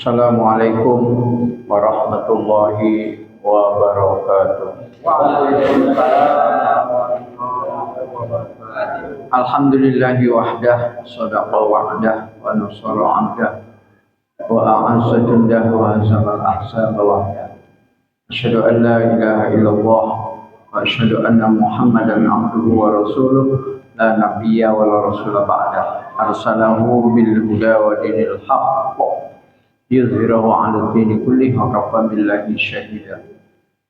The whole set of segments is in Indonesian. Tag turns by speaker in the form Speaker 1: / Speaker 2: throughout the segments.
Speaker 1: Assalamualaikum warahmatullahi wabarakatuh. Alhamdulillahi wahdah, sadaqa wa'dah, wa nasara 'abdah, wa a'azza jundah, wa hazamal ahzaba wahdah. Asyhadu an la ilaha illallah wa asyhadu anna Muhammadan 'abduhu wa rasuluh, la nabiyya wa la rasula ba'dah. Arsalahu bil huda wa dinil haqq yuzhirahu 'ala dini kullihi wa kafa billahi syahida.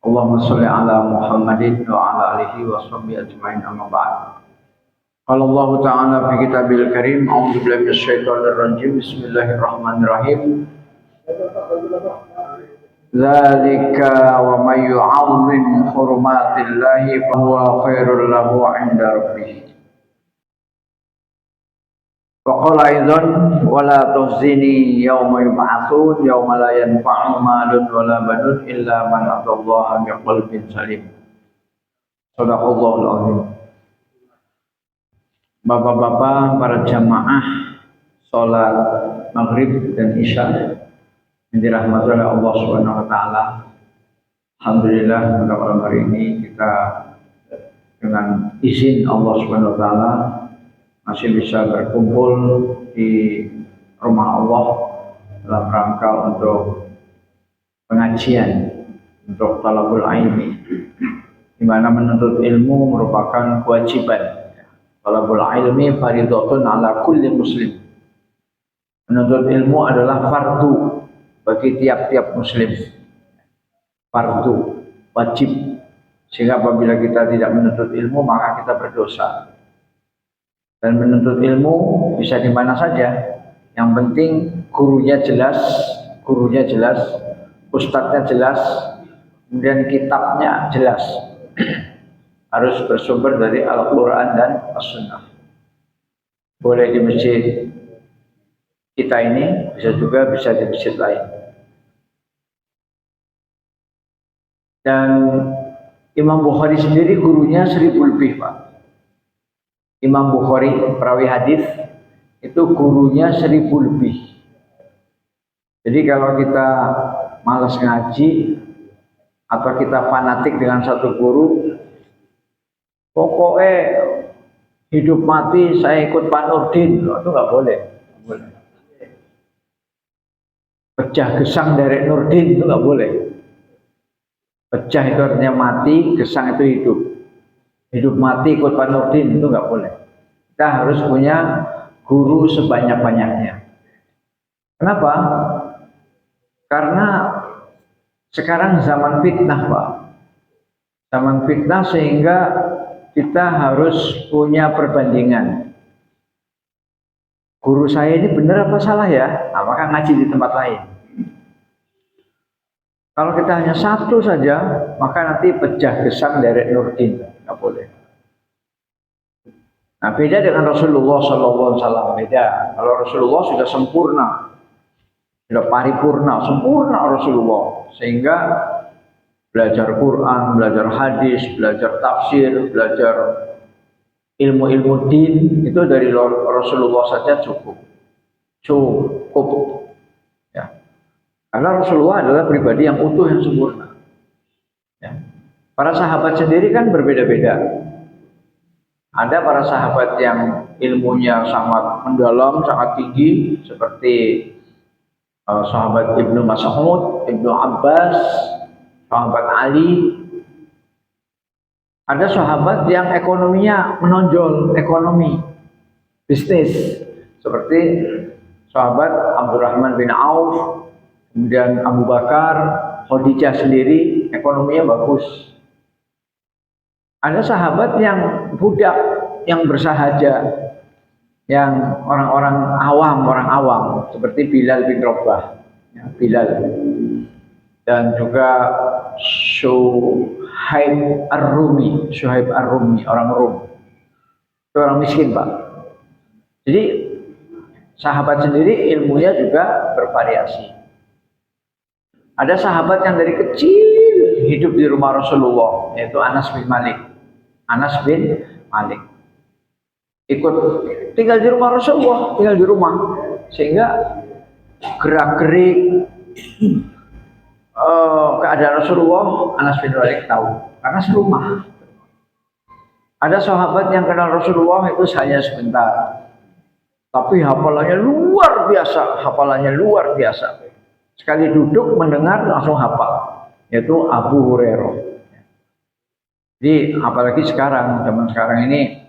Speaker 1: Allahumma shalli ala Muhammadin wa ala alihi wa sahbihi ajmain, amma ba'd. Qala Allah ta'ala fi kitabil karim, a'udzu billahi minasyaitonir rajim, bismillahirrahmanirrahim. Dzalika wa may yu'azzim hurumatillahi fa huwa khairul lahu 'inda rabbih. Waqala aidan wala tuhzini yauma yub'atsun yauma la yanfa'u malun wala banun illa man atallaha biqalbin salim. Shadaqallahul azim. Bapak-bapak, para jamaah salat maghrib dan isya yang dirahmati oleh Allah Subhanahu wa taala. Alhamdulillah pada malam hari ini kita dengan izin Allah Subhanahu wa taala masih bisa berkumpul di rumah Allah dalam rangka untuk pengajian, untuk talabul ilmi, di mana menuntut ilmu merupakan kewajiban. Talabul ilmi fardhatun ala kulli muslim. Menuntut ilmu adalah fardu bagi tiap-tiap muslim. Fardu, wajib. Sehingga apabila kita tidak menuntut ilmu maka kita berdosa. Dan menuntut ilmu bisa di mana saja. Yang penting gurunya jelas, ustadznya jelas, kemudian kitabnya jelas. Harus bersumber dari Al-Quran dan As-Sunnah. Boleh di masjid kita ini, bisa di masjid lain. Dan Imam Bukhari sendiri gurunya 1000 lebih, Pak. Imam Bukhari, perawi hadis, itu gurunya 1000 lebih. Jadi kalau kita malas ngaji atau kita fanatik dengan satu guru, pokoknya hidup mati saya ikut Pak Nurdin, itu nggak boleh. Pecah gesang dari Nurdin itu nggak boleh. Pecah itu artinya mati, gesang itu hidup. Hidup mati ikut Pak Nurdin itu nggak boleh. Kita harus punya guru sebanyak-banyaknya. Kenapa? Karena sekarang zaman fitnah, Pak. Zaman fitnah sehingga kita harus punya perbandingan. Guru saya ini benar apa salah ya? Nah, maka ngaji di tempat lain. Kalau kita hanya satu saja, maka nanti pecah gesang dari Nurdin. Nggak boleh. Nah, beda dengan Rasulullah SAW. Beda. Kalau Rasulullah sudah sempurna, sudah paripurna, sempurna Rasulullah. Sehingga belajar Quran, belajar hadis, belajar tafsir, belajar ilmu-ilmu din, itu dari Rasulullah saja cukup. Ya. Karena Rasulullah adalah pribadi yang utuh, yang sempurna. Ya. Para sahabat sendiri kan berbeda-beda. Ada para sahabat yang ilmunya sangat mendalam, sangat tinggi, seperti sahabat Ibnu Mas'ud, Ibnu Abbas, sahabat Ali. Ada sahabat yang ekonominya menonjol, ekonomi, bisnis, seperti sahabat Abdurrahman bin Auf, kemudian Abu Bakar, Khadijah sendiri ekonominya bagus. Ada sahabat yang budak, yang bersahaja, yang orang awam, seperti Bilal bin Rabah, ya, Bilal, dan juga Syuhaib Ar-Rumi, orang Rum. Itu orang miskin, Pak. Jadi sahabat sendiri ilmunya juga bervariasi. Ada sahabat yang dari kecil hidup di rumah Rasulullah, yaitu Anas bin Malik. Ikut tinggal di rumah Rasulullah, sehingga gerak-gerik keadaan Rasulullah, Anas bin Malik tahu karena serumah. Ada sahabat yang kenal Rasulullah itu hanya sebentar, tapi hafalannya luar biasa. Sekali duduk mendengar langsung hafal, yaitu Abu Hurairah. Jadi apalagi sekarang, zaman sekarang ini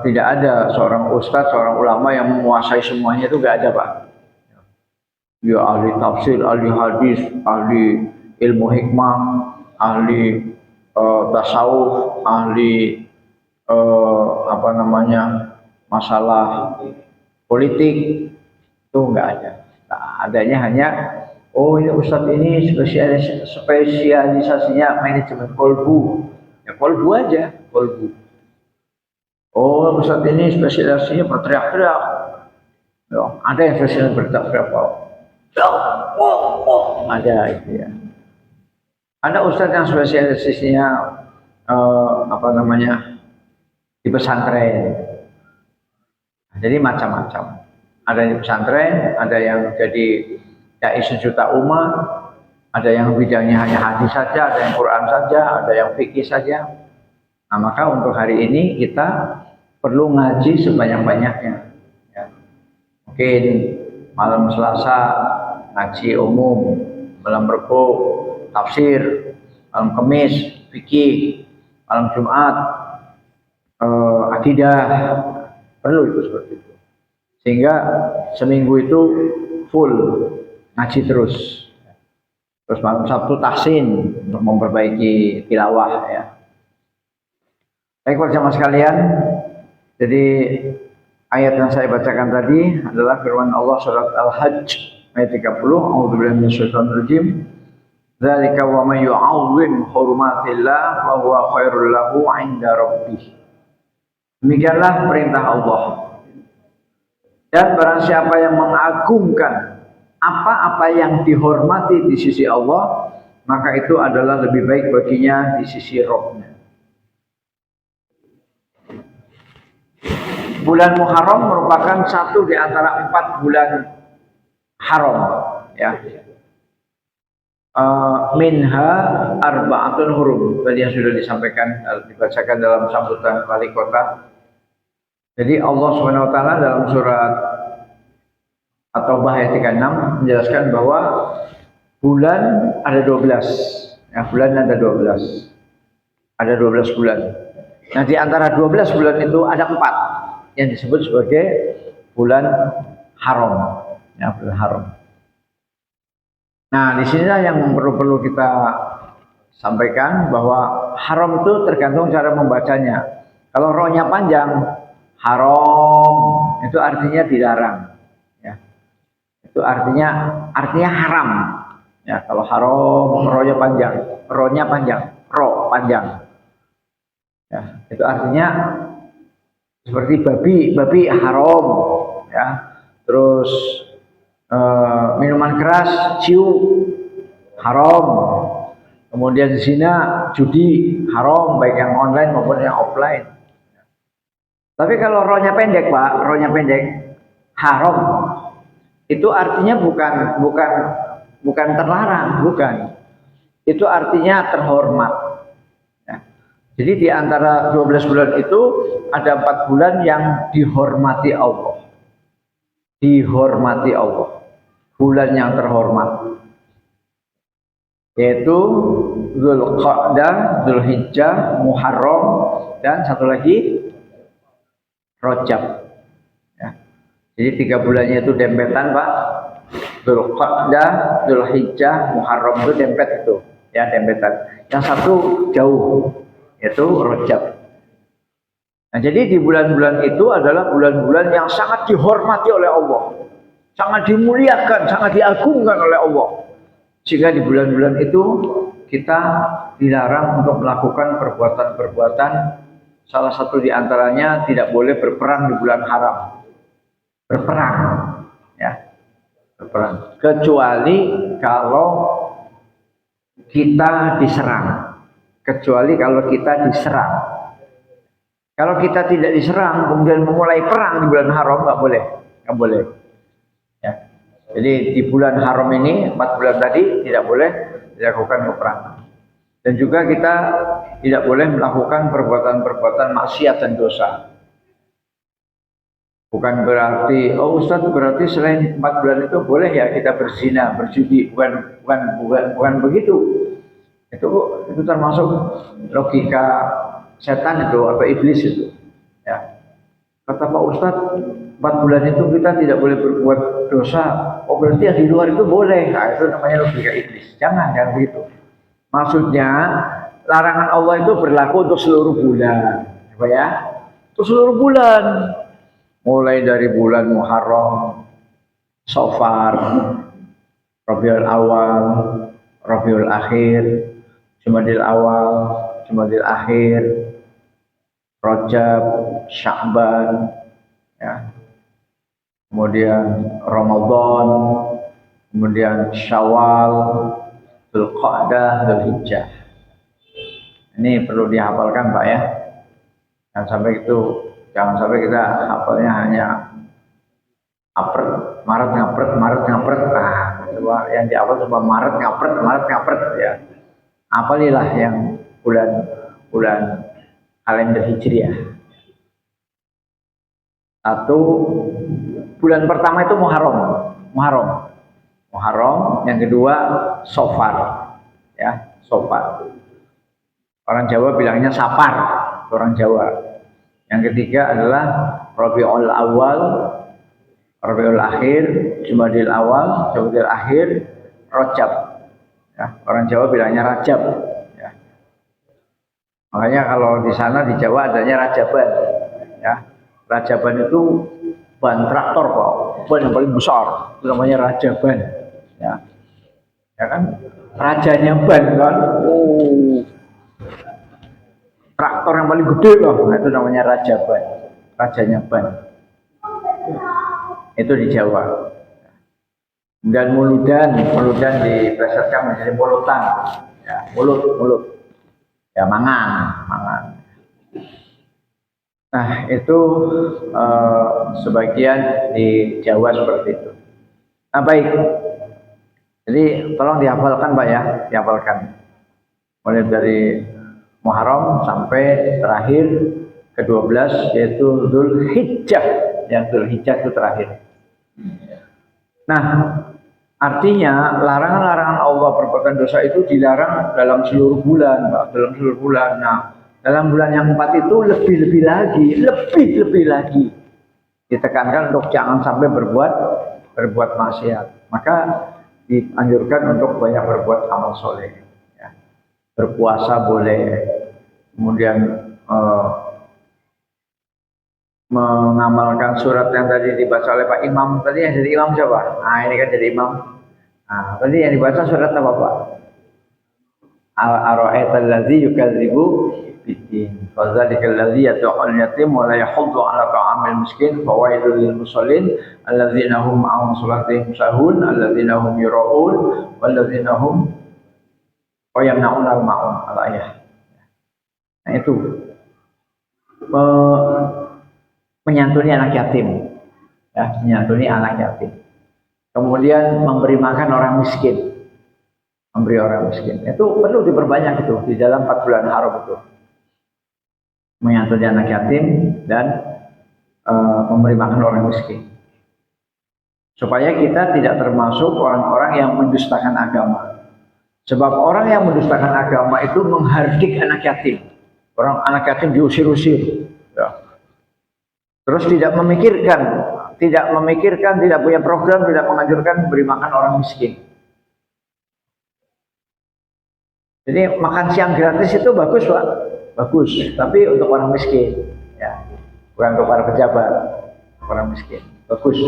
Speaker 1: tidak ada seorang ustadz, seorang ulama yang menguasai semuanya, itu gak ada, Pak. Dia ahli tafsir, ahli hadis, ahli ilmu hikmah, ahli tasawuf, ahli masalah politik, itu enggak ada. Nah, adanya hanya ini ustadz ini spesialisasinya manajemen kolbu, ya kolbu aja, kolbu. Ustadz ini spesialisasinya berteriak-teriak, ya, ada yang spesialis berteriak-teriak, ada itu ya. Ada ustadz yang spesialisasinya di pesantren. Jadi macam-macam. Ada yang di pesantren, ada yang jadi dai sejuta umat, ada yang bidangnya hanya hadis saja, ada yang Quran saja, ada yang fikih saja. Nah, maka untuk hari ini kita perlu ngaji sebanyak-banyaknya. Ya. Mungkin malam Selasa ngaji umum, malam Rebo tafsir, malam Kamis fikih, malam Jumat akidah, perlu itu seperti itu. Sehingga seminggu itu full ngaji terus. Terus malam Sabtu tahsin untuk memperbaiki tilawah ya. Baik jamaah sekalian, jadi ayat yang saya bacakan tadi adalah firman Allah surat Al-Hajj ayat 30. A'udzubillahi minasyaitonir rajim. Dzalika wa may yu'azzim hurumatillah fa huwa khairul lahu 'inda rabbih. Demikianlah perintah Allah. Dan barang siapa yang mengagungkan apa-apa yang dihormati di sisi Allah, maka itu adalah lebih baik baginya di sisi Rabb-Nya. Bulan Muharram merupakan satu di antara 4 bulan haram, ya. Minha arba'atun hurum, tadi yang sudah dibacakan dalam sambutan wali kota. Jadi Allah Subhanahu wa taala dalam surat At-Taubah ayat 36 menjelaskan bahwa bulan ada 12. Ya, bulan ada 12. Ada 12 bulan. Nah, di antara 12 bulan itu ada 4 yang disebut sebagai bulan haram. Ya, bulan haram. Nah, di sinilah yang perlu kita sampaikan bahwa haram itu tergantung cara membacanya. Kalau rohnya panjang, haram itu artinya dilarang. Ya. Itu artinya haram. Ya, kalau haram rohnya panjang, roh panjang. Ya, itu artinya seperti babi haram. Ya. Terus minuman keras, ciu, haram. Kemudian zina, judi, haram, baik yang online maupun yang offline. Tapi kalau rohnya pendek, Pak, rohnya pendek, haram. Itu artinya bukan terlarang, bukan. Itu artinya terhormat. Ya. Jadi di antara 12 bulan itu ada 4 bulan yang dihormati Allah. Dihormati Allah. Bulan yang terhormat, yaitu Dzulqa'dah, Dzulhijjah, Muharram, dan satu lagi Rajab. Ya. Jadi 3 bulannya itu dempetan, Pak. Dzulqa'dah, Dzulhijjah, Muharram itu dempet itu, ya dempetan. Yang satu jauh, yaitu Rajab. Nah, jadi di bulan-bulan itu adalah bulan-bulan yang sangat dihormati oleh Allah. Sangat dimuliakan, sangat diagungkan oleh Allah. Sehingga di bulan-bulan itu kita dilarang untuk melakukan perbuatan-perbuatan. Salah satu di antaranya tidak boleh berperang di bulan haram. Berperang, ya, berperang. Kecuali kalau kita diserang. Kecuali kalau kita diserang. Kalau kita tidak diserang, kemudian memulai perang di bulan haram, nggak boleh, nggak boleh. Ya. Jadi di bulan haram ini 4 bulan tadi tidak boleh dilakukan peperangan. Dan juga kita tidak boleh melakukan perbuatan-perbuatan maksiat dan dosa. Bukan berarti, oh Ustaz, berarti selain 4 bulan itu boleh ya kita berzina, berjudi. Bukan begitu. Itu termasuk logika setan itu atau iblis itu. Ya. Kata Pak Ustadz, 4 bulan itu kita tidak boleh berbuat dosa. Oh berarti yang di luar itu boleh. Nah itu namanya logika iblis. Jangan begitu. Maksudnya larangan Allah itu berlaku untuk seluruh bulan. Apa ya? Untuk seluruh bulan. Mulai dari bulan Muharram, Safar, Rabiul Awal, Rabiul Akhir, Jumadil Awal, Jumadil Akhir, Rajab, Sya'ban, ya. Kemudian Ramadan, kemudian Syawal, Dzulqa'dah, Dzulhijjah. Ini perlu dihafalkan Pak ya. Jangan sampai kita hafalnya hanya Maret ngapret. Nah, coba yang dihafal cuma Maret ngapret ya. Hafalilah yang bulan kalender Hijriah. Bulan pertama itu Muharram, yang kedua Safar, ya, Safar. Orang Jawa bilangnya Sapar, orang Jawa. Yang ketiga adalah Rabiul Awal, Rabiul Akhir, Jumadil Awal, Jumadil Akhir, Rajab. Ya, orang Jawa bilangnya Rajab. Ya. Makanya kalau di sana di Jawa adanya Rajaban. Ya. Rajaban itu ban traktor Pak, ban yang paling besar, itu namanya Rajaban. Ya, ya kan, rajanya ban kan, traktor yang paling gede loh, nah, itu namanya Rajaban, rajanya ban. Itu di Jawa. Dan muludan diplesetkan menjadi mulutan, ya, mulut, ya mangan. Nah itu sebagian di Jawa seperti itu. Nah baik, jadi tolong dihafalkan Pak ya, dihafalkan. Mulai dari Muharram sampai terakhir ke-12 yaitu Dzulhijjah. Yang Dzulhijjah itu terakhir. Nah artinya larangan-larangan Allah perbuatan dosa itu dilarang dalam seluruh bulan Pak, dalam seluruh bulan. Nah dalam bulan yang 4 itu lebih lagi ditekankan untuk jangan sampai berbuat maksiat. Maka dianjurkan untuk banyak berbuat amal soleh. Ya. Berpuasa boleh, kemudian mengamalkan surat yang tadi dibaca oleh Pak Imam. Tadi yang jadi imam siapa? Nah ini kan jadi imam. Nah tadi yang dibaca surat apa Pak? Al-Ara'aital ladzi yukadzibu biddin. Fadzalikal ladzi yad'ul yatim wa la yahuddu 'ala ta'amil miskin fawailul lil musallin alladzina hum 'an salatihim sahun alladzina hum yura'un walladzina hum yamna'una al-ma'un al-ayah. Nah itu menyantuni anak yatim. Ya, menyantuni anak yatim. Kemudian memberi makan orang miskin. Memberi orang miskin. Itu perlu diperbanyak itu di dalam 4 bulan haram itu. Menyantuni anak yatim dan memberi makan orang miskin. Supaya kita tidak termasuk orang-orang yang mendustakan agama. Sebab orang yang mendustakan agama itu menghardik anak yatim. Orang anak yatim diusir-usir. Ya. Terus tidak memikirkan, tidak punya program, tidak menganjurkan beri makan orang miskin. Jadi makan siang gratis itu bagus Pak, bagus. Tapi untuk orang miskin, ya, bukan untuk para pejabat, orang miskin, bagus.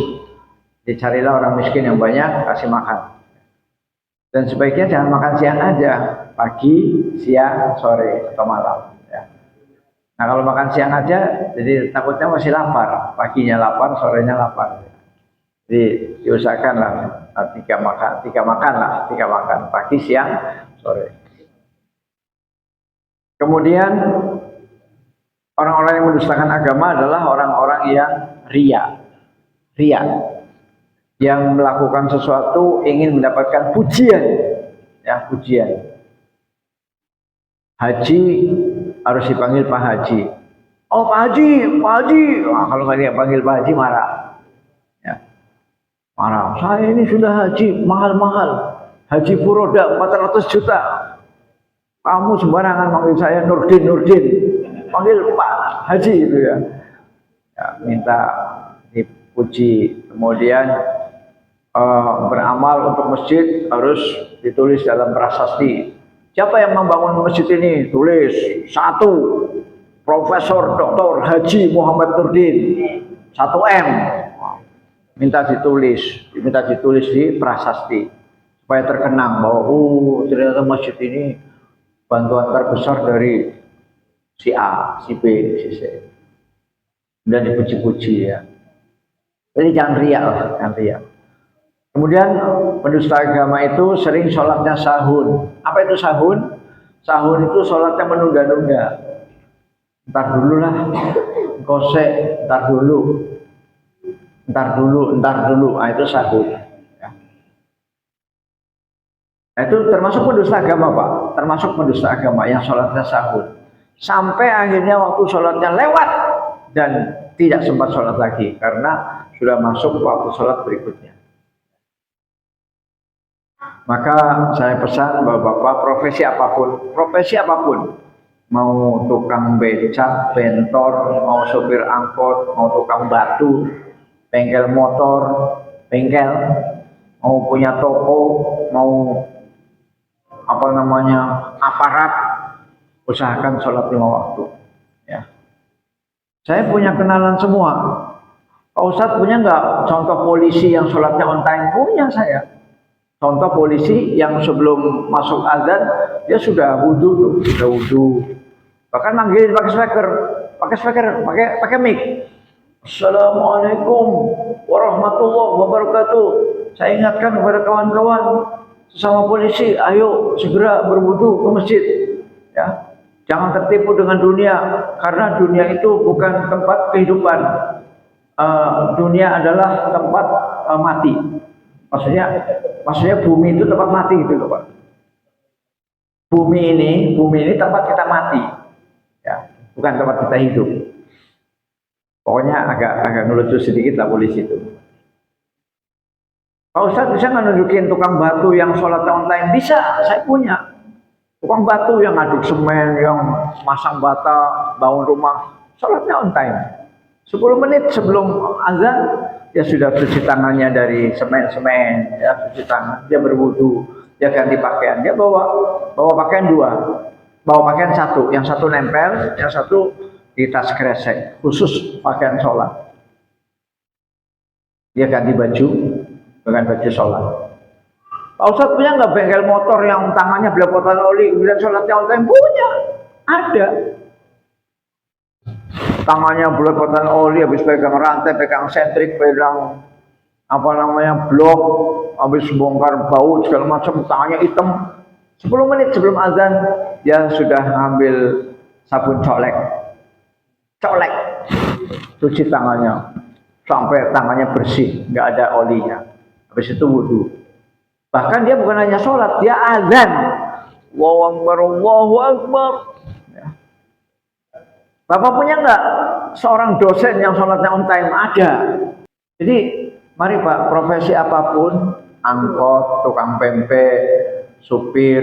Speaker 1: Dicarilah orang miskin yang banyak, kasih makan. Dan sebaiknya jangan makan siang aja, pagi, siang, sore atau malam. Ya. Nah kalau makan siang aja, jadi takutnya masih lapar, paginya lapar, sorenya lapar. Jadi diusahakanlah tiga makan, pagi, siang, sore. Kemudian orang-orang yang mendustakan agama adalah orang-orang yang ria. yang melakukan sesuatu ingin mendapatkan pujian, ya pujian. Haji harus dipanggil Pak Haji. Oh Pak Haji, Pak Haji. Wah, kalau nggak dia panggil Pak Haji marah. Ya, marah. Saya ini sudah haji mahal-mahal. Haji Furoda 400 juta. Kamu sembarangan manggil saya Nurdin, Nurdin. Panggil Pak Haji itu ya. Ya, minta dipuji. Kemudian beramal untuk masjid harus ditulis dalam prasasti. Siapa yang membangun masjid ini? Tulis 1. Profesor Dr. Haji Muhammad Nurdin 1M. Minta ditulis di prasasti supaya terkenang bahwa ternyata masjid ini bantuan terbesar dari si A, si B, si C. Dan dipuji-puji ya. Jadi jangan riak lah, jangan riak. Kemudian pendusta agama itu sering sholatnya sahun. Apa itu sahun? Sahun itu sholatnya menunda-nunda. Ntar dulu lah, kosek, ntar dulu. Nah, itu sahun. Ya. Nah, itu termasuk pendusta agama Pak. Termasuk pendusta agama yang sholatnya sahun. Sampai akhirnya waktu sholatnya lewat dan tidak sempat sholat lagi karena sudah masuk waktu sholat berikutnya. Maka saya pesan Bapak-bapak, profesi apapun, mau tukang becak, bentor, mau sopir angkot, mau tukang batu, bengkel motor, mau punya toko, mau aparat, usahakan sholat 5 waktu. Ya. Saya punya kenalan semua. Pak Ustadz punya nggak contoh polisi yang sholatnya on time? Punya saya. Contoh polisi yang sebelum masuk azan dia sudah wudhu, bahkan manggilin pakai mic. Assalamualaikum warahmatullahi wabarakatuh. Saya ingatkan kepada kawan-kawan sesama polisi, ayo segera berwudhu ke masjid. Ya, jangan tertipu dengan dunia karena dunia itu bukan tempat kehidupan. Dunia adalah tempat mati. Maksudnya bumi itu tempat mati gitu loh Pak. Bumi ini tempat kita mati, ya, bukan tempat kita hidup. Pokoknya agak ngelucu sedikit lah polisi itu. Pak Ustadz bisa nggak nunjukin tukang batu yang sholat on time? Bisa, saya punya. Tukang batu yang ngaduk semen, yang masang bata, bangun rumah, sholatnya on time. 10 menit sebelum azan dia sudah cuci tangannya dari semen, ya cuci tangan, dia berwudu, dia ganti pakaian, dia bawa pakaian 2, bawa pakaian 1, yang 1 nempel, yang 1 di tas kresek, khusus pakaian sholat. Dia ganti baju dengan baju sholat. Pak Ustadz punya nggak bengkel motor yang tangannya belepotan oli, kemudian sholatnya on time? Punya, ada. Tangannya belepotan oli, habis pegang rantai, pegang sentrik, pegang blok, habis bongkar baut segala macam, tangannya hitam. 10 menit sebelum azan dia sudah ngambil sabun colek, cuci tangannya sampai tangannya bersih, nggak ada olinya. Habis itu wudhu. Bahkan dia bukan hanya sholat, dia azan. Allahu Akbar. Bapak punya nggak seorang dosen yang sholatnya on time? Ada. Jadi mari Pak, profesi apapun, angkot, tukang pempek, supir,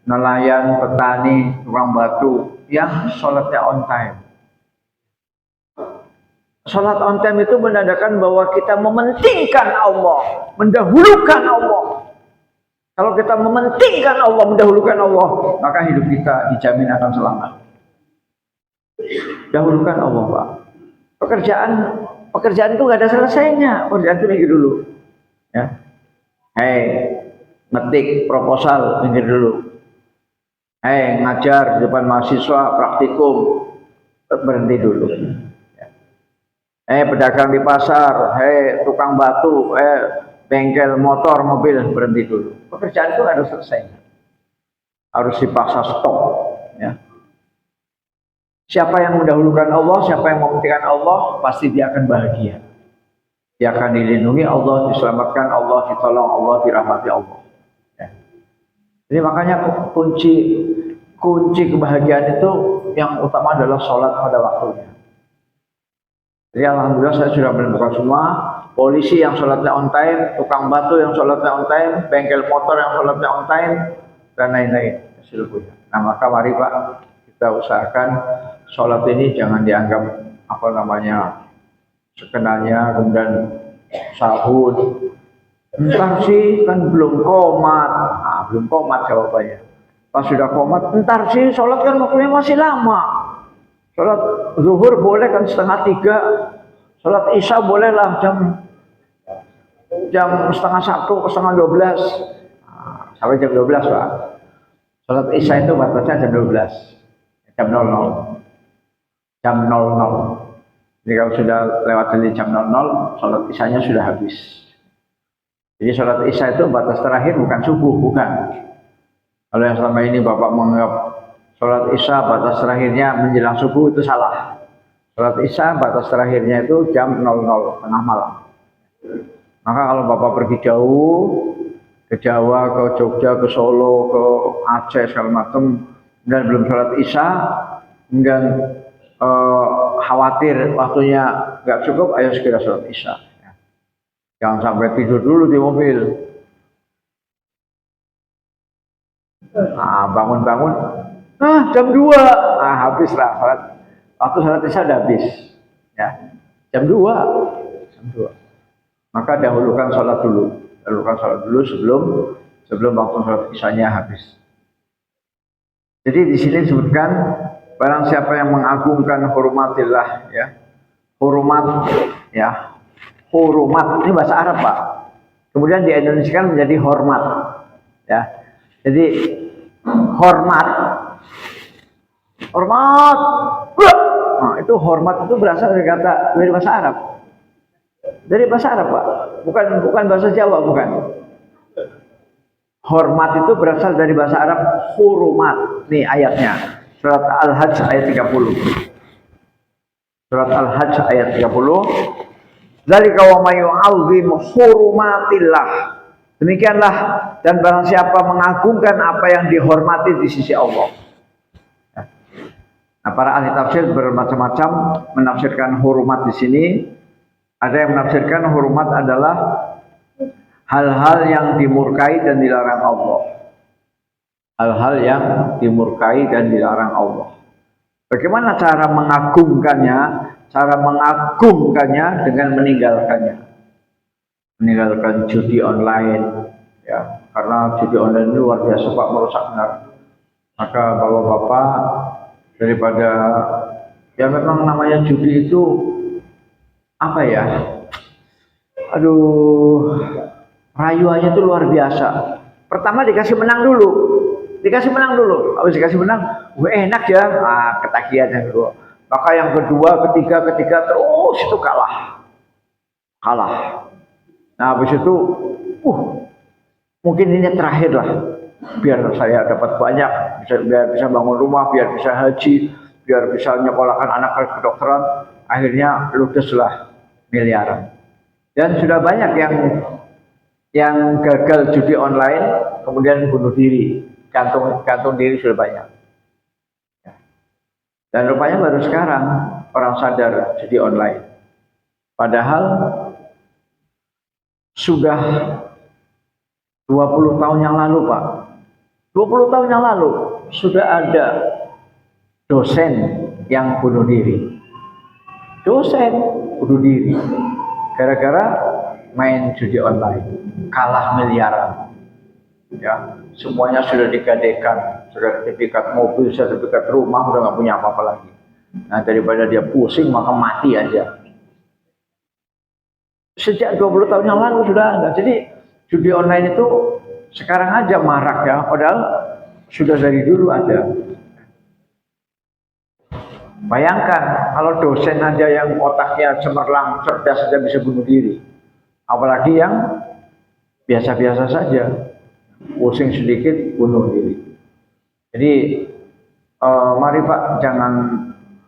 Speaker 1: nelayan, petani, tukang batu, yang sholatnya on time. Sholat on time itu menandakan bahwa kita mementingkan Allah, mendahulukan Allah. Kalau kita mementingkan Allah, mendahulukan Allah, maka hidup kita dijamin akan selamat. Dahulukan Allah Pak. Pekerjaan itu nggak ada selesainya. Pekerjaan itu mikir dulu. Ya. Ngetik proposal, mikir dulu. Ngajar di depan mahasiswa, praktikum, berhenti dulu. Pedagang di pasar, tukang batu, bengkel motor, mobil, berhenti dulu. Pekerjaan itu nggak ada selesainya. Harus dipaksa stop. Ya. Siapa yang mendahulukan Allah, siapa yang mementingkan Allah, pasti dia akan bahagia. dia akan dilindungi Allah, diselamatkan Allah, ditolong Allah, dirahmati Allah. Ya. Jadi makanya kunci kebahagiaan itu yang utama adalah sholat pada waktunya. Jadi alhamdulillah saya sudah menemukan semua polisi yang sholatnya on time, tukang batu yang sholatnya on time, bengkel motor yang sholatnya on time, dan lain-lain. Nah maka mari Pak, kita usahakan sholat ini jangan dianggap apa namanya sekenanya, kemudian sahur. Entar sih kan belum komat, belum komat jawabannya. Pas sudah komat, entar sih sholat kan waktunya masih lama. Sholat zuhur boleh kan 1:30, sholat isya bolehlah jam 1:30 ke 11:30, sampai jam 12 Pak. Sholat isya itu batasnya jam 12, jam 00, jam 00. Jadi kalau sudah lewat dari jam 00, sholat isyanya sudah habis. Jadi sholat isya itu batas terakhir bukan subuh, bukan. Kalau yang selama ini Bapak menganggap sholat isya batas terakhirnya menjelang subuh, itu salah. Sholat isya batas terakhirnya itu jam 00, tengah malam. Maka kalau Bapak pergi jauh, ke Jawa, ke Jogja, ke Solo, ke Aceh, segala macam, dan belum sholat isya, kemudian khawatir waktunya nggak cukup, ayo segera sholat isya. Jangan sampai tidur dulu di mobil. Bangun-bangun, jam 2, habislah sholat. Waktu sholat isya udah habis, ya. Jam 2. Maka dahulukan sholat dulu, sebelum waktu sholat isyanya habis. Jadi di sini disebutkan barang siapa yang mengagungkan hurumatillah, ya, hurumat, ya, hurumat ini bahasa Arab Pak. Kemudian di Indonesia kan menjadi hormat, ya. Jadi hormat. Nah, itu hormat itu berasal dari bahasa Arab. Dari bahasa Arab Pak, bukan bahasa Jawa, bukan. Hormat itu berasal dari bahasa Arab hurumat. Nih ayatnya, surat Al-Hajj ayat 30. Surat Al-Hajj ayat 30. Dzalika wa may yu'azzim hurumatillah. Demikianlah, dan barang siapa mengagungkan apa yang dihormati di sisi Allah. Nah, para ahli tafsir bermacam-macam menafsirkan hurumat di sini. Ada yang menafsirkan hurumat adalah hal-hal yang dimurkai dan dilarang Allah. Hal-hal yang dimurkai dan dilarang Allah. Bagaimana cara mengagungkannya? Cara mengagungkannya dengan meninggalkannya. Meninggalkan judi online, ya, karena judi online ini luar biasa Pak, merusaknya. Maka bapak-bapak daripada, ya memang namanya judi itu apa ya? Rayuannya itu luar biasa. Pertama dikasih menang dulu. Habis dikasih menang, enak ya. Ketagihan yang kedua. Maka yang kedua, ketiga terus itu kalah. Nah, habis itu, mungkin ini terakhir lah. Biar saya dapat banyak, biar bisa bangun rumah, biar bisa haji, biar bisa nyekolahkan anak ke kedokteran. Akhirnya ludeslah miliaran. Dan sudah banyak yang gagal judi online, kemudian bunuh diri, gantung diri sudah banyak. Dan rupanya baru sekarang orang sadar judi online. Padahal sudah 20 tahun yang lalu Pak. 20 tahun yang lalu sudah ada dosen yang bunuh diri. Gara-gara main judi online, kalah miliaran. Ya, semuanya sudah digadekan, sertifikat mobil, sertifikat rumah, udah nggak punya apa-apa lagi. Nah, daripada dia pusing maka mati aja. Sejak 20 tahun yang lalu sudah ada. Jadi judi online itu sekarang aja marak ya, padahal sudah dari dulu ada. Bayangkan kalau dosen aja yang otaknya cemerlang, cerdas saja bisa bunuh diri. Apalagi yang biasa-biasa saja, pusing sedikit bunuh diri. Jadi mari Pak, jangan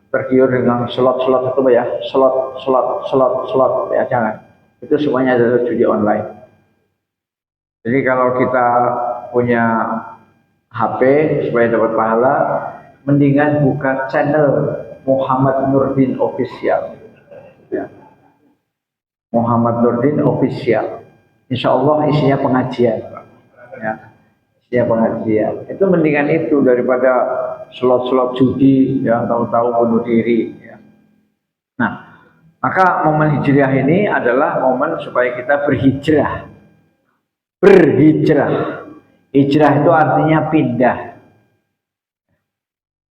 Speaker 1: tergiur dengan slot itu ya, slot ya, jangan. Itu semuanya adalah judi online. Jadi kalau kita punya HP supaya dapat pahala, mendingan buka channel Muhammad Nurdin Official. Ya. Muhammad Nurdin Official. Insya Allah isinya pengajian. Ya. Isinya pengajian. Itu mendingan itu daripada slot-slot judi, ya, tahu-tahu bunuh diri. Ya. Nah, maka momen hijriah ini adalah momen supaya kita berhijrah. Berhijrah. Hijrah itu artinya pindah.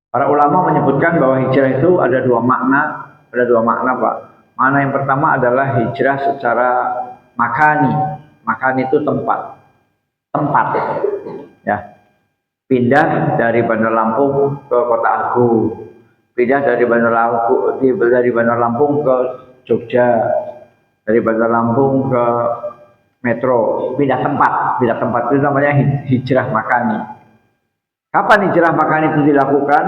Speaker 1: Para ulama menyebutkan bahwa hijrah itu ada dua makna. Ada dua makna, Pak. Makna yang pertama adalah hijrah secara makani. Makani itu tempat. Tempat. Ya. Pindah dari Bandar Lampung ke Kota Agung. Pindah dari Bandar Lampung ke Jogja. Dari Bandar Lampung ke Metro. Pindah tempat. Pindah tempat itu namanya hijrah makani. Kapan hijrah makani itu dilakukan?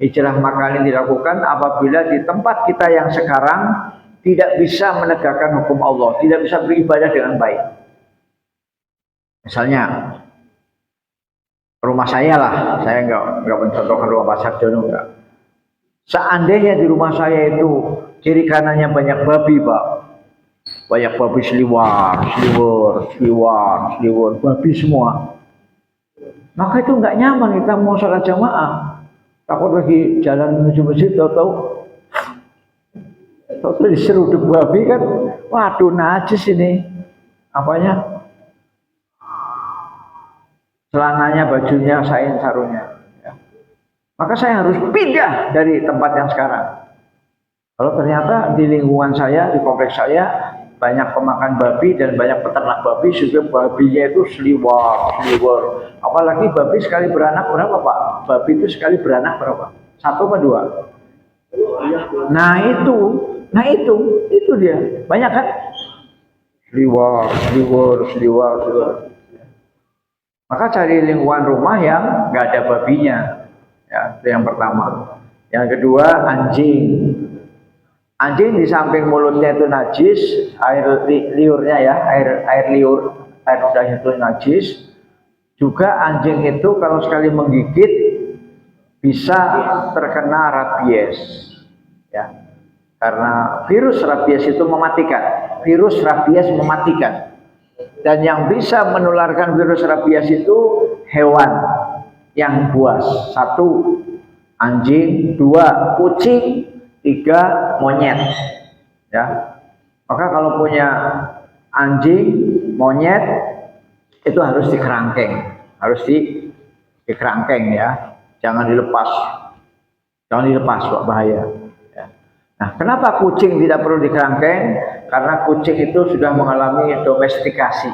Speaker 1: Hijrah makani dilakukan apabila di tempat kita yang sekarang tidak bisa menegakkan hukum Allah, tidak bisa beribadah dengan baik. Misalnya rumah saya lah, saya nggak mencontohkan rumah Pak Sarjono enggak. Seandainya di rumah saya itu kiri kanannya banyak babi, Pak, banyak babi seliwar, babi semua. Maka itu nggak nyaman kita mau sholat jamaah. Takut lagi jalan menuju masjid, tahu-tahu diseruduk babi kan, waduh najis ini, apanya, celananya, bajunya, sarungnya. Ya. Maka saya harus pindah dari tempat yang sekarang. Kalau ternyata di lingkungan saya, di kompleks saya banyak pemakan babi dan banyak peternak babi, sehingga babinya itu seliwar. Apalagi babi sekali beranak berapa, Pak? Babi itu sekali beranak berapa? 1 apa 2? Nah itu dia. Banyak kan? Seliwar. Maka cari lingkungan rumah yang nggak ada babinya. Ya, itu yang pertama. Yang kedua, anjing. Anjing di samping mulutnya itu najis, air liurnya ya, air liur, air ludahnya itu najis. Juga anjing itu kalau sekali menggigit bisa terkena rabies, ya, karena virus rabies itu mematikan. Virus rabies mematikan, dan yang bisa menularkan virus rabies itu hewan yang buas. 1, anjing. 2, kucing. 3, monyet. Ya. Maka kalau punya anjing, monyet itu harus dikerangkeng, dikerangkeng ya. Jangan dilepas. Pak, bahaya. Ya. Nah, kenapa kucing tidak perlu dikerangkeng? Karena kucing itu sudah mengalami domestikasi.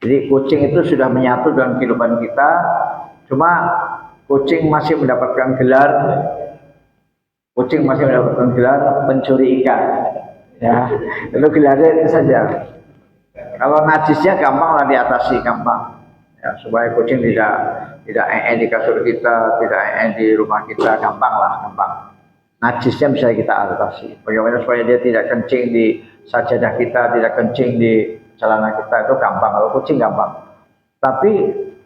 Speaker 1: Jadi kucing itu sudah menyatu dengan kehidupan kita. Cuma kucing masih mendapatkan gelar pencuri ikan, ya. Itu gelarnya itu saja. Kalau najisnya gampang lah diatasi, gampang. Ya, supaya kucing tidak di kasur kita, tidak di rumah kita, gampang. Najisnya bisa kita atasi. Bagaimana supaya dia tidak kencing di sajadah kita, tidak kencing di celana kita, itu gampang. Kalau kucing gampang. Tapi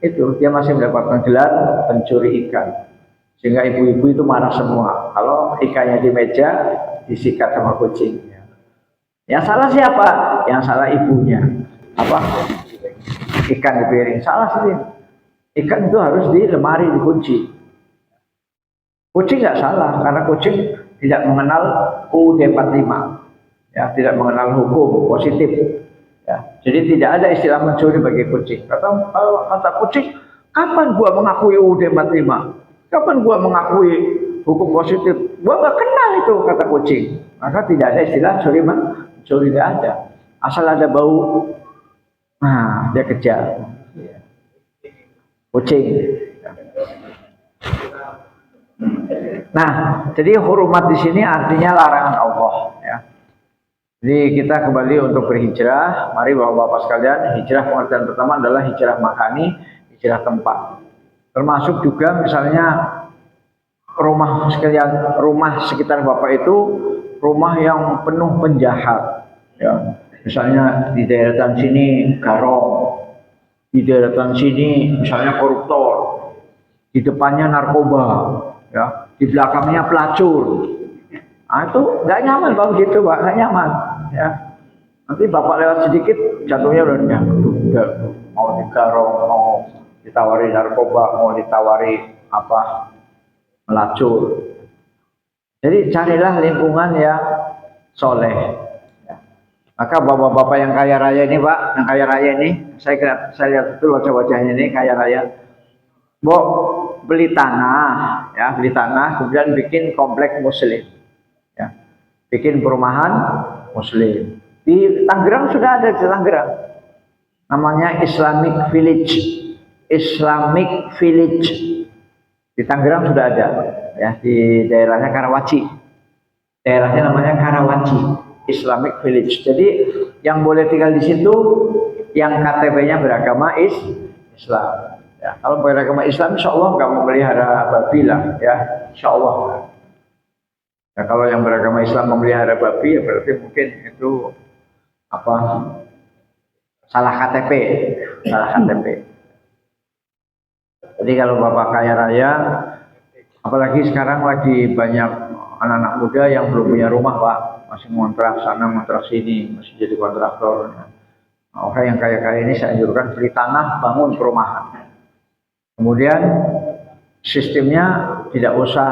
Speaker 1: itu dia masih mendapatkan gelar pencuri ikan, sehingga ibu-ibu itu marah semua kalau ikannya di meja disikat sama kucing. Yang salah siapa? Yang salah ibunya. Apa? Ikan di piring. Salah sih. Ikan itu harus di lemari dikunci. Kucing nggak salah karena kucing tidak mengenal UUD 45, ya, tidak mengenal hukum positif. Ya, jadi tidak ada istilah mencuri bagi kucing. Kata kucing, kapan gua mengakui UUD 45? Kapan gua mengakui hukum positif? Gua nggak kenal itu, kata kucing. Maka tidak ada istilah mencuri, tidak ada. Asal ada bau, nah dia kejar. Kucing. Nah, jadi hurumat di sini artinya larangan Allah. Ya. Jadi kita kembali untuk berhijrah. Mari bapak-bapak sekalian, hijrah pengertian pertama adalah hijrah makani, hijrah tempat. Termasuk juga misalnya rumah sekitar bapak itu rumah yang penuh penjahat. Ya, misalnya di daerah sini garong, di daerah sini misalnya koruptor, di depannya narkoba, ya, di belakangnya pelacur. Nah, itu nggak nyaman kalau gitu, Pak, nggak nyaman. Ya, nanti Bapak lewat sedikit jatuhnya udah mau digarong, mau ditawari narkoba, mau ditawari apa melacur. Jadi carilah lingkungan yang soleh. Ya. Maka bapak-bapak yang kaya raya ini, Pak, yang kaya raya ini, saya lihat itu wajah-wajahnya ini kaya raya. Bo, beli tanah, ya, beli tanah, kemudian bikin komplek muslim, ya, bikin perumahan muslim. Di Tangerang sudah ada, di Tangerang, namanya Islamic Village, Islamic Village. Di Tangerang sudah ada, ya, di daerahnya Karawaci. Daerahnya namanya Karawaci, Islamic Village. Jadi yang boleh tinggal di situ yang KTP-nya beragama Islam. Ya, kalau beragama Islam, insya Allah nggak memelihara babi lah, ya, insya Allah. Ya, kalau yang beragama Islam memelihara babi, ya berarti mungkin itu apa? Salah KTP, salah KTP. Jadi kalau bapak kaya raya, apalagi sekarang lagi banyak anak-anak muda yang belum punya rumah, Pak, masih ngontrak sana, ngontrak sini, masih jadi kontraktor. Nah, orang yang kaya-kaya ini saya anjurkan beli tanah, bangun perumahan. Kemudian sistemnya tidak usah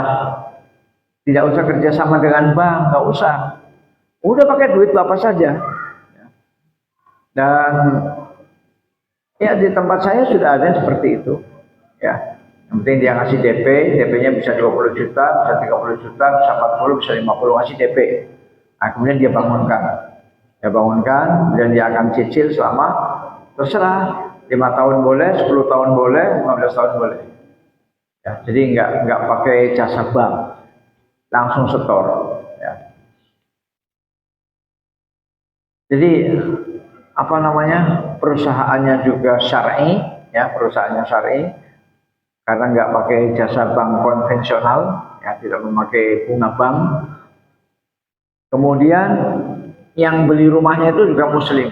Speaker 1: kerjasama dengan bank, nggak usah. Udah pakai duit bapak saja. Dan ya di tempat saya sudah ada yang seperti itu. Ya, yang penting dia ngasih DP, DP-nya bisa 20 juta, bisa 30 juta, bisa 40, bisa 50, ngasih DP. Nah, kemudian dia bangunkan. Kemudian dia akan cicil selama terserah 5 tahun boleh, 10 tahun boleh, 15 tahun boleh. Ya, jadi nggak pakai jasa bank, langsung setor. Ya. Jadi apa namanya, perusahaannya juga syar'i, ya, perusahaannya syar'i. Karena nggak pakai jasa bank konvensional, ya, tidak memakai bunga bank. Kemudian yang beli rumahnya itu juga muslim.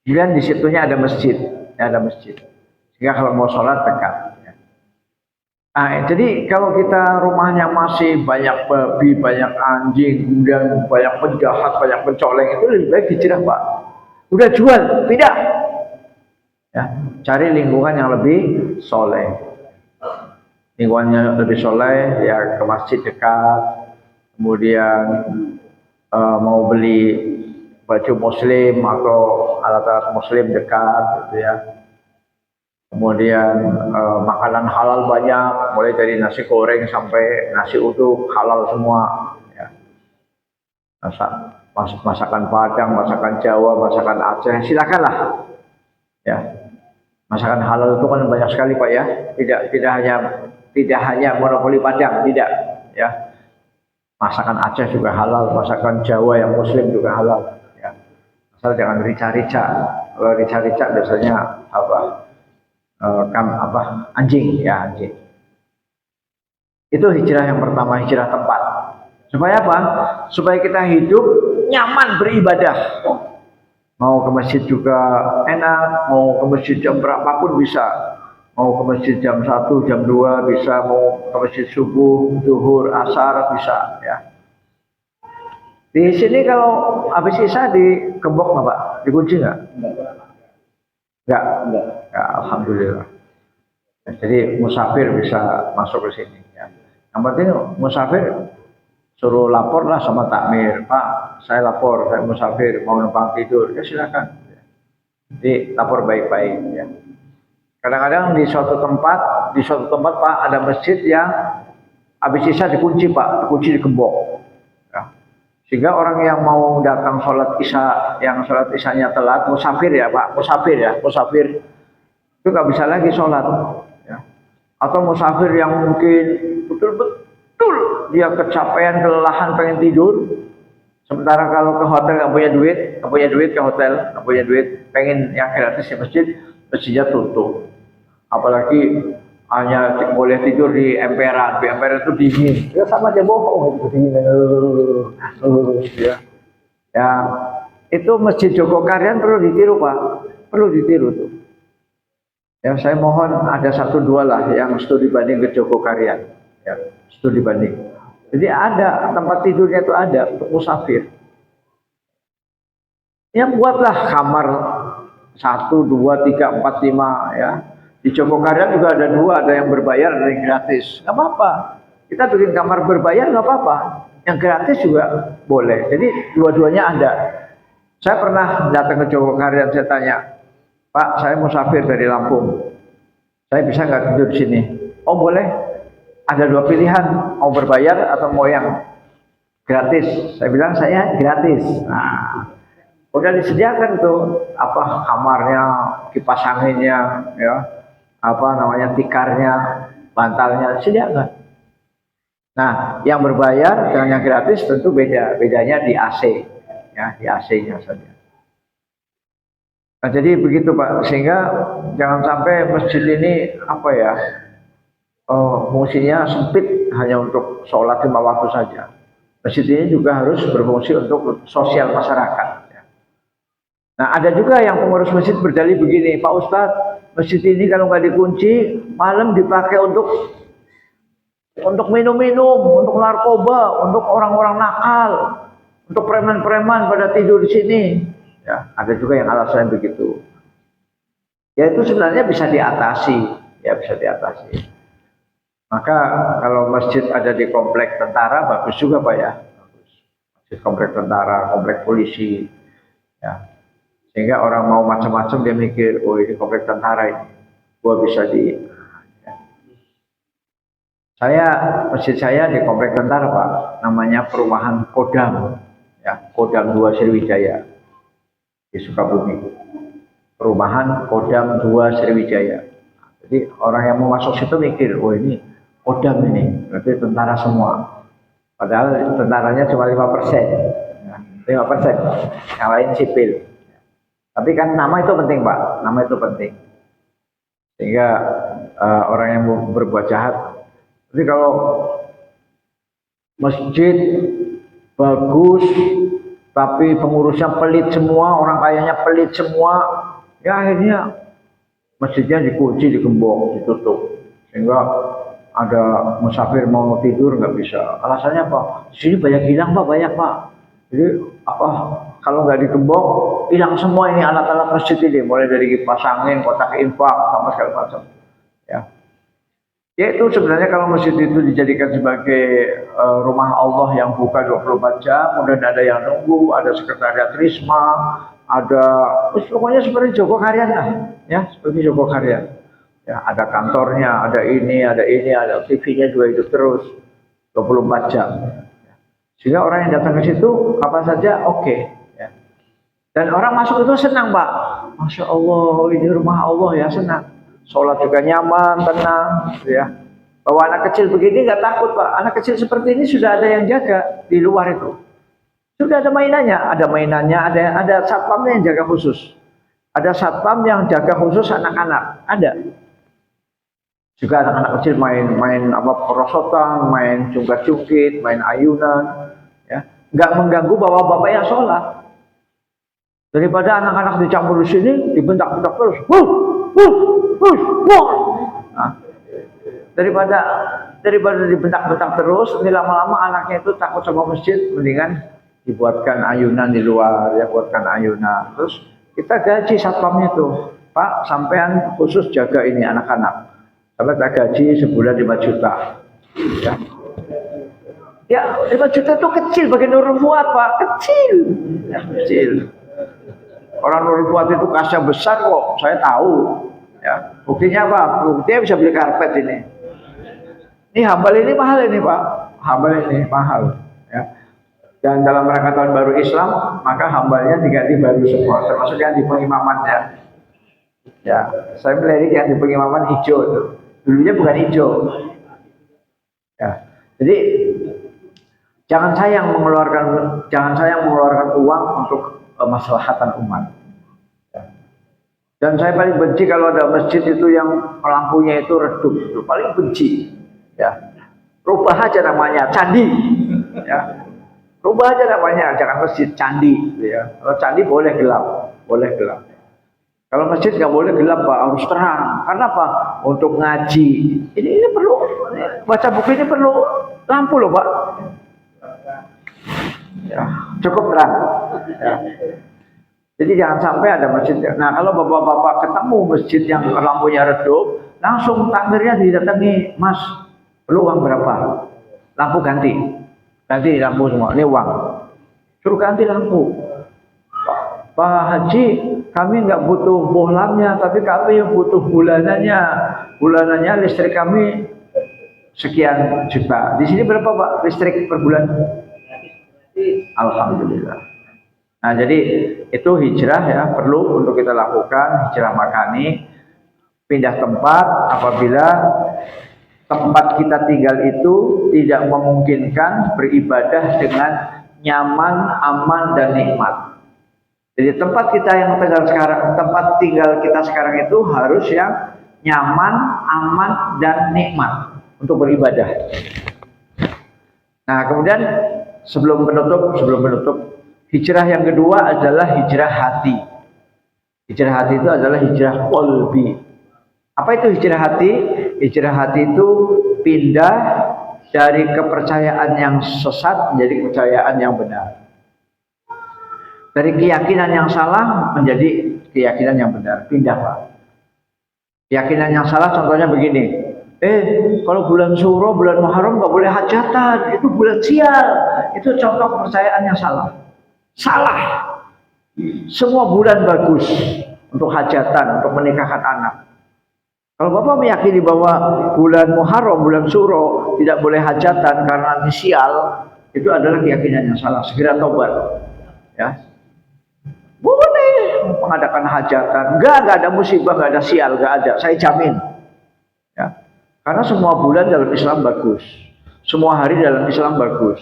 Speaker 1: Kemudian di situnya ada masjid, ya, ada masjid. Sehingga kalau mau sholat dekat. Ya. Nah, jadi kalau kita rumahnya masih banyak babi, banyak anjing, kemudian banyak penjahat, banyak pencoleng, itu lebih baik hijrah, Pak. Udah jual, tidak. Ya, cari lingkungan yang lebih soleh. Lingkungannya lebih soleh, ya, ke masjid dekat, kemudian mau beli baju muslim atau alat-alat muslim dekat, gitu ya. Kemudian makanan halal banyak, mulai dari nasi goreng sampai nasi uduk halal semua, ya. Masakan Padang, masakan Jawa, masakan Aceh, silakanlah, ya. Masakan halal itu kan banyak sekali, Pak, ya. Tidak hanya monopoli Padang, tidak, ya. Masakan Aceh juga halal, masakan Jawa yang muslim juga halal, ya. Asal jangan rica-rica. Kalau rica-rica biasanya anjing, ya, anjing. Itu hijrah yang pertama, hijrah tempat. Supaya apa? Supaya kita hidup nyaman beribadah. Mau ke masjid juga enak, mau ke masjid jam berapapun bisa. Mau ke masjid jam 1, jam 2 bisa, mau ke masjid subuh, zuhur, asar bisa, ya. Di sini kalau habis isya digembok nggak, Pak? Dikunci nggak? Enggak. Ya, alhamdulillah. Ya, jadi musafir bisa masuk ke sini, ya. Yang penting musafir suruh lapor lah sama takmir, Pak, saya lapor, saya musafir mau numpang tidur, ya silakan. Jadi lapor baik-baik, ya. Kadang-kadang di suatu tempat Pak, ada masjid yang habis isya dikunci, Pak, dikunci, digembok, ya. Sehingga orang yang mau datang sholat isya, yang sholat isyanya telat, musafir ya, Pak, musafir itu nggak bisa lagi sholat, ya. Atau musafir yang mungkin betul-betul dia kecapean, kelelahan, pengen tidur. Sementara kalau ke hotel nggak punya duit ke hotel, nggak punya duit, pengen yang gratis di masjidnya tutup. Apalagi hanya boleh tidur di emperan, di emperan itu dingin. Ya sama aja bohong itu dingin. Ya. Ya, itu Masjid Jogokarian perlu ditiru Pak, perlu ditiru tuh. Ya saya mohon ada satu dua lah yang studi banding ke Jogokarian, ya studi banding. Jadi ada tempat tidurnya itu ada untuk musafir. Ya buatlah kamar 1, 2, 3, 4, 5 ya. Di Jogokarian juga ada dua, ada yang berbayar, ada yang gratis. Nggak apa-apa. Kita bikin kamar berbayar nggak apa-apa. Yang gratis juga boleh. Jadi dua-duanya ada. Saya pernah datang ke Jogokarian, saya tanya, Pak, saya musafir dari Lampung. Saya bisa nggak tidur di sini? Oh boleh. Ada dua pilihan, mau berbayar atau mau yang gratis. Saya bilang saya gratis. Nah, udah disediakan tuh apa kamarnya, kipas anginnya, ya, apa namanya tikarnya, bantalnya disediakan. Nah, yang berbayar dengan yang gratis tentu beda. Bedanya di AC, ya di AC-nya saja. Nah, jadi begitu Pak, sehingga jangan sampai masjid ini apa ya, fungsinya sempit hanya untuk sholat 5 waktu saja. Masjid ini juga harus berfungsi untuk sosial masyarakat. Nah ada juga yang pengurus masjid berdalih begini, Pak Ustadz, masjid ini kalau nggak dikunci, malam dipakai untuk minum-minum, untuk narkoba, untuk orang-orang nakal, untuk preman-preman pada tidur di sini. Ya, ada juga yang alasan begitu. Ya itu sebenarnya bisa diatasi, ya bisa diatasi. Maka kalau masjid ada di komplek tentara bagus juga Pak ya, bagus. Masjid komplek tentara, komplek polisi, ya. Sehingga orang mau macam-macam dia mikir, oh ini komplek tentara ini, gua bisa di. Ya. Masjid saya di komplek tentara Pak, namanya Perumahan Kodam, ya Kodam 2 Sriwijaya di Sukabumi. Perumahan Kodam 2 Sriwijaya. Jadi orang yang mau masuk situ mikir, oh ini Kodam ini, berarti tentara semua. Padahal tentaranya cuma 5%, ya, 5%, yang lain sipil. Tapi kan nama itu penting Pak, nama itu penting. Sehingga orang yang berbuat jahat. Jadi kalau masjid bagus, tapi pengurusnya pelit semua, orang kayanya pelit semua, ya akhirnya masjidnya dikunci, digembok, ditutup. Sehingga ada musafir mau tidur nggak bisa. Alasannya apa? Di sini banyak hilang Pak, banyak Pak. Jadi apa? Kalau nggak digembok, hilang semua ini alat-alat masjid ini, mulai dari kipas angin, kotak infak, sama segala macam. Ya. Yaitu sebenarnya kalau masjid itu dijadikan sebagai rumah Allah yang buka 24 jam, kemudian ada yang nunggu, ada sekretariat Risma, ada, pokoknya seperti Jogokarian lah, ya seperti Jogokarian. Ya, ada kantornya, ada ini, ada TV-nya juga hidup terus 24 jam. Sehingga orang yang datang ke situ kapan saja oke. Ya. Dan orang masuk itu senang Pak. Masya Allah, ini rumah Allah ya, senang. Sholat juga nyaman, tenang. Ya. Bahwa anak kecil begini nggak takut Pak. Anak kecil seperti ini sudah ada yang jaga di luar itu. Sudah ada mainannya, ada satpamnya yang jaga khusus. Ada satpam yang jaga khusus anak-anak, ada. Juga anak-anak kecil main apa perosotan, main jungkat-jungkit, main ayunan, ya, nggak mengganggu bapak-bapak yang sholat. Daripada anak-anak dicampur di sini, dibentak-bentak terus, nah, daripada dibentak-bentak terus, ini lama-lama anaknya itu takut sama masjid, mendingan dibuatkan ayunan di luar, ya buatkan ayunan. Terus kita gaji satpamnya tuh, Pak, sampean khusus jaga ini anak-anak. Sampai tak gaji sebulan 5 juta. Ya. Ya 5 juta itu kecil bagi Nurul Fuad Pak, kecil. Ya, kecil. Orang Nurul Fuad itu kasnya besar kok, saya tahu. Ya, buktinya apa? Buktinya bisa beli karpet ini. Ini hambal ini mahal ini Pak, hambal ini mahal. Ya. Dan dalam rangka tahun baru Islam, maka hambalnya diganti baru semua, termasuk yang di pengimamannya. Ya, saya melirik yang di pengimaman hijau itu. Dulunya bukan hijau. Ya. Jadi jangan saya yang mengeluarkan uang untuk kemaslahatan umat. Ya. Dan saya paling benci kalau ada masjid itu yang lampunya itu redup, itu paling benci. Ya, rubah aja namanya candi. Ya, rubah aja namanya, jangan masjid, candi. Ya, kalau candi boleh gelap, boleh gelap. Kalau masjid nggak boleh gelap Pak, harus terang. Karena apa? Untuk ngaji. Ini perlu, baca buku ini perlu lampu loh Pak. Ya, cukup terang. Ya. Jadi jangan sampai ada masjid. Nah kalau bapak-bapak ketemu masjid yang lampunya redup, langsung takmirnya didatangi, Mas, perlu uang berapa? Lampu ganti. Ganti lampu semua, ini uang. Suruh ganti lampu. Pak Haji, kami nggak butuh bohlamnya, tapi kami butuh bulanannya. Bulanannya listrik kami sekian juta. Di sini berapa Pak listrik per bulan? Alhamdulillah. Nah jadi itu hijrah ya, perlu untuk kita lakukan, hijrah makani, pindah tempat apabila tempat kita tinggal itu tidak memungkinkan beribadah dengan nyaman, aman dan nikmat. Jadi tempat kita yang tinggal sekarang, tempat tinggal kita sekarang itu harus yang nyaman, aman dan nikmat untuk beribadah. Nah, kemudian sebelum menutup, hijrah yang kedua adalah hijrah hati. Hijrah hati itu adalah hijrah qalbi. Apa itu hijrah hati? Hijrah hati itu pindah dari kepercayaan yang sesat menjadi kepercayaan yang benar. Dari keyakinan yang salah menjadi keyakinan yang benar. Pindah Pak. Keyakinan yang salah contohnya begini. Kalau bulan Syuro, bulan Muharram nggak boleh hajatan. Itu bulan sial. Itu contoh kepercayaan yang salah. Salah. Semua bulan bagus untuk hajatan, untuk menikahkan anak. Kalau Bapak meyakini bahwa bulan Muharram, bulan Syuro tidak boleh hajatan karena nanti sial, itu adalah keyakinan yang salah. Segera tobat. Ya. Boleh mengadakan hajatan, enggak ada musibah, enggak ada sial, enggak ada, saya jamin. Ya. Karena semua bulan dalam Islam bagus, semua hari dalam Islam bagus,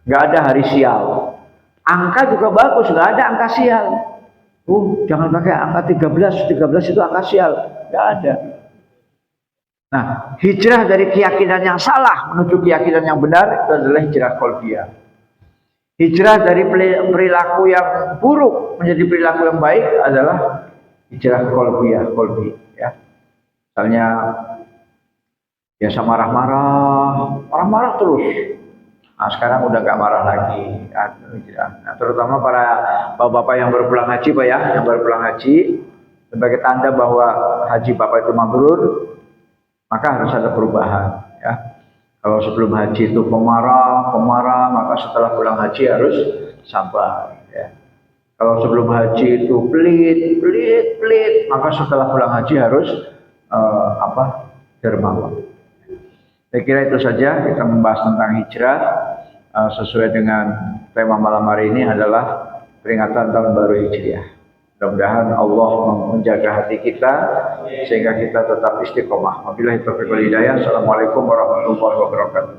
Speaker 1: enggak ada hari sial. Angka juga bagus, enggak ada angka sial. Jangan pakai angka 13 itu angka sial, enggak ada. Nah, hijrah dari keyakinan yang salah menuju keyakinan yang benar itu adalah hijrah qalbiyah. Hijrah dari perilaku yang buruk menjadi perilaku yang baik adalah hijrah qalbi ya. Misalnya biasa marah-marah terus. Nah, sekarang udah gak marah lagi. Nah, terutama para bapak-bapak yang baru pulang haji Pak ya, yang baru pulang haji sebagai tanda bahwa haji Bapak itu mabrur, maka harus ada perubahan ya. Kalau sebelum haji itu pemarah, maka setelah pulang haji harus sabar. Ya. Kalau sebelum haji itu pelit, maka setelah pulang haji harus dermawan. Saya kira itu saja kita membahas tentang hijrah sesuai dengan tema malam hari ini adalah peringatan tahun baru Hijriah. Mudah-mudahan Allah menjaga hati kita sehingga kita tetap istiqomah. Wabillahi taufiq wal hidayah. Assalamualaikum warahmatullahi wabarakatuh.